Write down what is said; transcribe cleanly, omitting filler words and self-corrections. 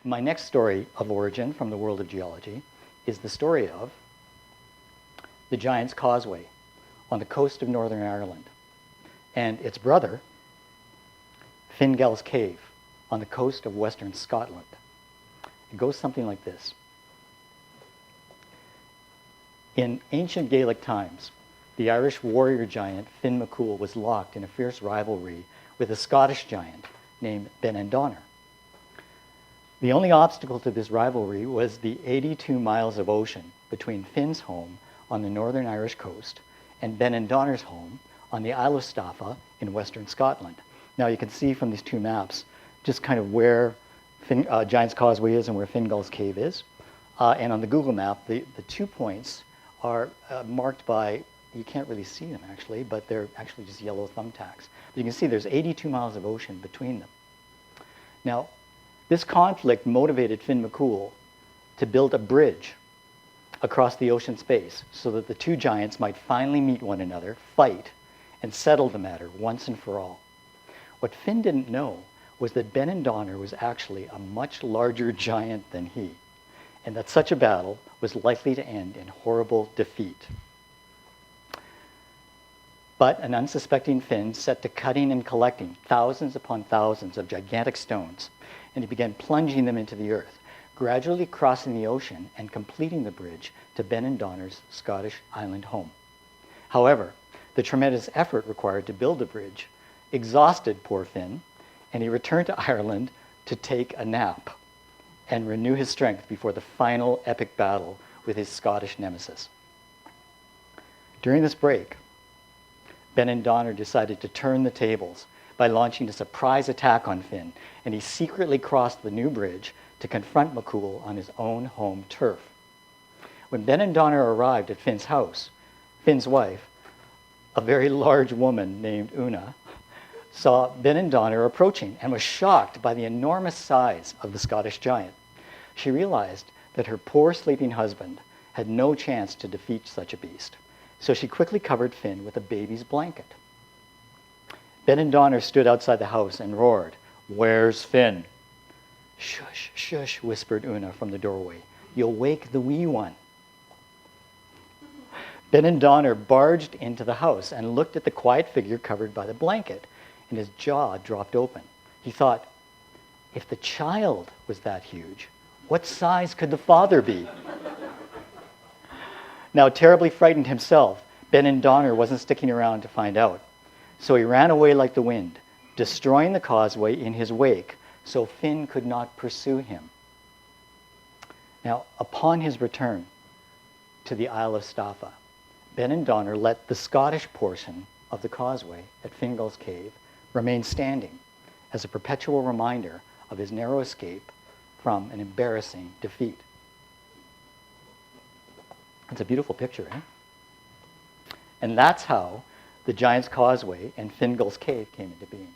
My next story of origin from the world of geology is the story of the Giant's Causeway on the coast of Northern Ireland, and its brother, Fingal's Cave, on the coast of Western Scotland. It goes something like this. In ancient Gaelic times, the Irish warrior giant Finn McCool was locked in a fierce rivalry with a Scottish giant named Benandonner. The only obstacle to this rivalry was the 82 miles of ocean between Finn's home on the northern Irish coast and Benandonner's home on the Isle of Staffa in western Scotland. Now you can see from these two maps just kind of where Giant's Causeway is and where Fingal's Cave is. And on the Google map, the 2 points are marked by, you can't really see them actually, but they're actually just yellow thumbtacks. But you can see there's 82 miles of ocean between them. Now, this conflict motivated Finn McCool to build a bridge across the ocean space so that the two giants might finally meet one another, fight, and settle the matter once and for all. What Finn didn't know was that Benandonner was actually a much larger giant than he, and that such a battle was likely to end in horrible defeat. But an unsuspecting Finn set to cutting and collecting thousands upon thousands of gigantic stones, and he began plunging them into the earth, gradually crossing the ocean and completing the bridge to Benandonner's Scottish island home. However, the tremendous effort required to build the bridge exhausted poor Finn, and he returned to Ireland to take a nap and renew his strength before the final epic battle with his Scottish nemesis. During this break, Benandonner decided to turn the tables by launching a surprise attack on Finn, and he secretly crossed the new bridge to confront McCool on his own home turf. When Benandonner arrived at Finn's house, Finn's wife, a very large woman named Una, saw Benandonner approaching and was shocked by the enormous size of the Scottish giant. She realized that her poor sleeping husband had no chance to defeat such a beast, so she quickly covered Finn with a baby's blanket. Benandonner stood outside the house and roared, "Where's Finn?" "Shush, shush," whispered Una from the doorway. "You'll wake the wee one." Benandonner barged into the house and looked at the quiet figure covered by the blanket, and his jaw dropped open. He thought, if the child was that huge, what size could the father be? Now, terribly frightened himself, Benandonner wasn't sticking around to find out. So he ran away like the wind, destroying the causeway in his wake, so Finn could not pursue him. Now, upon his return to the Isle of Staffa, Benandonner let the Scottish portion of the causeway at Fingal's Cave remain standing as a perpetual reminder of his narrow escape from an embarrassing defeat. It's a beautiful picture, eh? And that's how the Giant's Causeway and Fingal's Cave came into being.